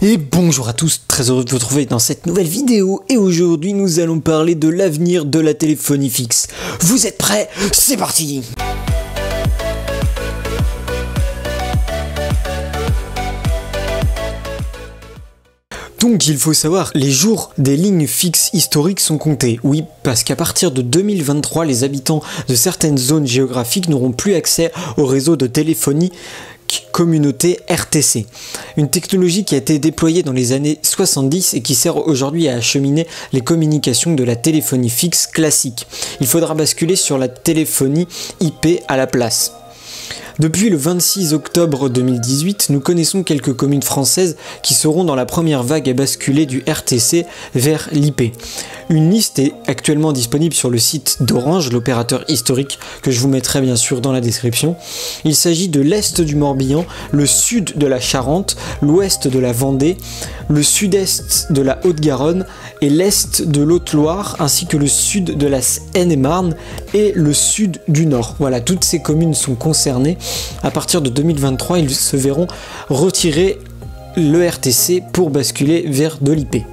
Et bonjour à tous, très heureux de vous retrouver dans cette nouvelle vidéo et aujourd'hui nous allons parler de l'avenir de la téléphonie fixe. Vous êtes prêts? C'est parti! Donc il faut savoir, les jours des lignes fixes historiques sont comptés. Oui, parce qu'à partir de 2023, les habitants de certaines zones géographiques n'auront plus accès au réseau de téléphonie communauté RTC. Une technologie qui a été déployée dans les années 70 et qui sert aujourd'hui à acheminer les communications de la téléphonie fixe classique. Il faudra basculer sur la téléphonie IP à la place. Depuis le 26 octobre 2018, nous connaissons quelques communes françaises qui seront dans la première vague à basculer du RTC vers l'IP. Une liste est actuellement disponible sur le site d'Orange, l'opérateur historique que je vous mettrai bien sûr dans la description. Il s'agit de l'est du Morbihan, le sud de la Charente, l'ouest de la Vendée, le sud-est de la Haute-Garonne et l'est de l'Haute-Loire, ainsi que le sud de la Seine-et-Marne et le sud du Nord. Voilà, toutes ces communes sont concernées. À partir de 2023, ils se verront retirer le RTC pour basculer vers de l'IP.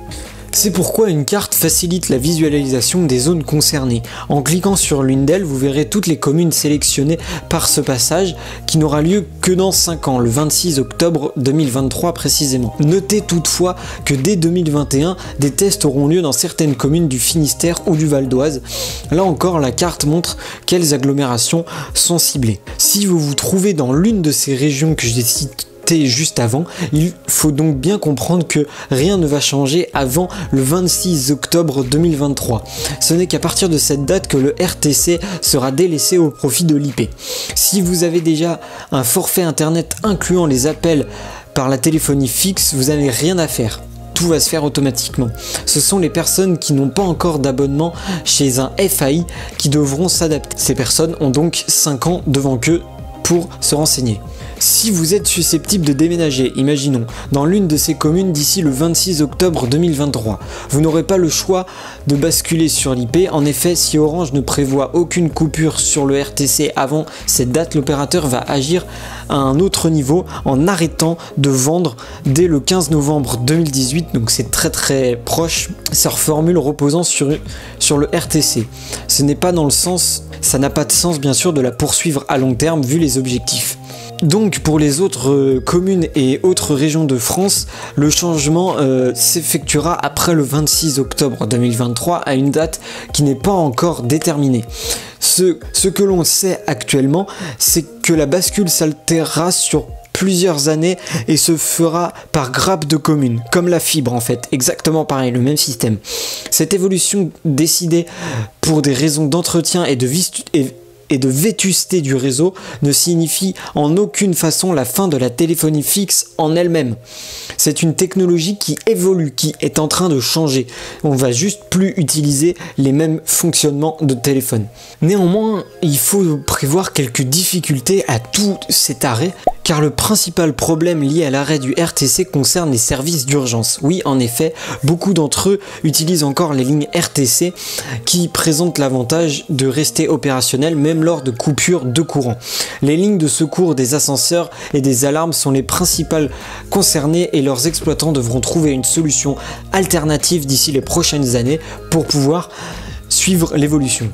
C'est pourquoi une carte facilite la visualisation des zones concernées. En cliquant sur l'une d'elles, vous verrez toutes les communes sélectionnées par ce passage qui n'aura lieu que dans 5 ans, le 26 octobre 2023 précisément. Notez toutefois que dès 2021, des tests auront lieu dans certaines communes du Finistère ou du Val d'Oise. Là encore, la carte montre quelles agglomérations sont ciblées. Si vous vous trouvez dans l'une de ces régions que j'ai citées juste avant, il faut donc bien comprendre que rien ne va changer avant le 26 octobre 2023. Ce n'est qu'à partir de cette date que le RTC sera délaissé au profit de l'IP. Si vous avez déjà un forfait internet incluant les appels par la téléphonie fixe, vous n'avez rien à faire. Tout va se faire automatiquement. Ce sont les personnes qui n'ont pas encore d'abonnement chez un FAI qui devront s'adapter. Ces personnes ont donc 5 ans devant eux pour se renseigner. Si vous êtes susceptible de déménager, imaginons, dans l'une de ces communes d'ici le 26 octobre 2023, vous n'aurez pas le choix de basculer sur l'IP. En effet, si Orange ne prévoit aucune coupure sur le RTC avant cette date, l'opérateur va agir à un autre niveau en arrêtant de vendre dès le 15 novembre 2018, donc c'est très proche, sa formule reposant sur le RTC. Ce n'est pas dans le sens, ça n'a pas de sens bien sûr de la poursuivre à long terme vu les objectifs. Donc pour les autres communes et autres régions de France, le changement s'effectuera après le 26 octobre 2023 à une date qui n'est pas encore déterminée. Ce que l'on sait actuellement, c'est que la bascule s'altérera sur plusieurs années et se fera par grappe de communes, comme la fibre en fait, exactement pareil, le même système. Cette évolution décidée pour des raisons d'entretien et de vétusté du réseau ne signifie en aucune façon la fin de la téléphonie fixe en elle-même. C'est une technologie qui évolue, qui est en train de changer. On va juste plus utiliser les mêmes fonctionnements de téléphone. Néanmoins, il faut prévoir quelques difficultés à tout cet arrêt, car le principal problème lié à l'arrêt du RTC concerne les services d'urgence. Oui, en effet, beaucoup d'entre eux utilisent encore les lignes RTC qui présentent l'avantage de rester opérationnelles même lors de coupures de courant. Les lignes de secours des ascenseurs et des alarmes sont les principales concernées et leurs exploitants devront trouver une solution alternative d'ici les prochaines années pour pouvoir suivre l'évolution.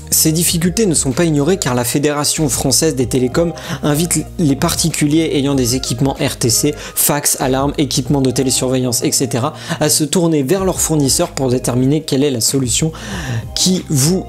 Ces difficultés ne sont pas ignorées car la Fédération française des télécoms invite les particuliers ayant des équipements RTC, fax, alarmes, équipements de télésurveillance, etc. à se tourner vers leurs fournisseurs pour déterminer quelle est la solution qui vous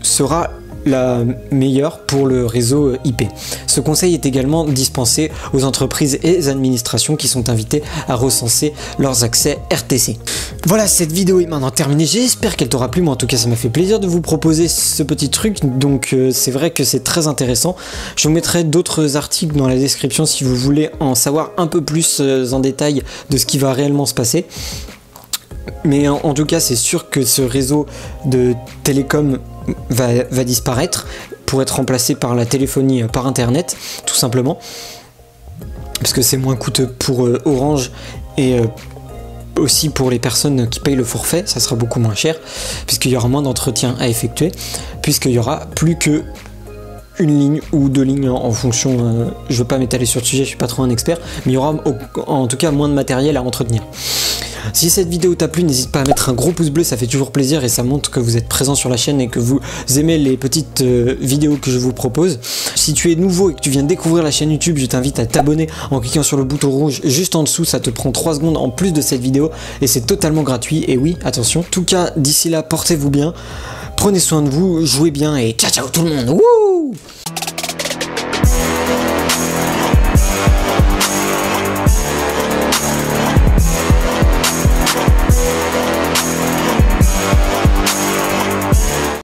sera la meilleure pour le réseau IP. Ce conseil est également dispensé aux entreprises et aux administrations qui sont invitées à recenser leurs accès RTC. Voilà, cette vidéo est maintenant terminée, j'espère qu'elle t'aura plu, moi en tout cas ça m'a fait plaisir de vous proposer ce petit truc, donc c'est vrai que c'est très intéressant. Je vous mettrai d'autres articles dans la description si vous voulez en savoir un peu plus en détail de ce qui va réellement se passer. Mais en tout cas c'est sûr que ce réseau de télécom va disparaître pour être remplacé par la téléphonie par internet tout simplement parce que c'est moins coûteux pour Orange et aussi pour les personnes qui payent le forfait, ça sera beaucoup moins cher puisqu'il y aura moins d'entretien à effectuer, puisqu'il y aura plus que une ligne ou 2 lignes en fonction, je veux pas m'étaler sur le sujet, je suis pas trop un expert, mais il y aura en tout cas moins de matériel à entretenir. Si cette vidéo t'a plu, n'hésite pas à mettre un gros pouce bleu, ça fait toujours plaisir et ça montre que vous êtes présent sur la chaîne et que vous aimez les petites vidéos que je vous propose. Si tu es nouveau et que tu viens de découvrir la chaîne YouTube, je t'invite à t'abonner en cliquant sur le bouton rouge juste en dessous, ça te prend 3 secondes en plus de cette vidéo et c'est totalement gratuit. Et oui, attention. En tout cas, d'ici là, portez-vous bien, prenez soin de vous, jouez bien et ciao ciao tout le monde. Wouh!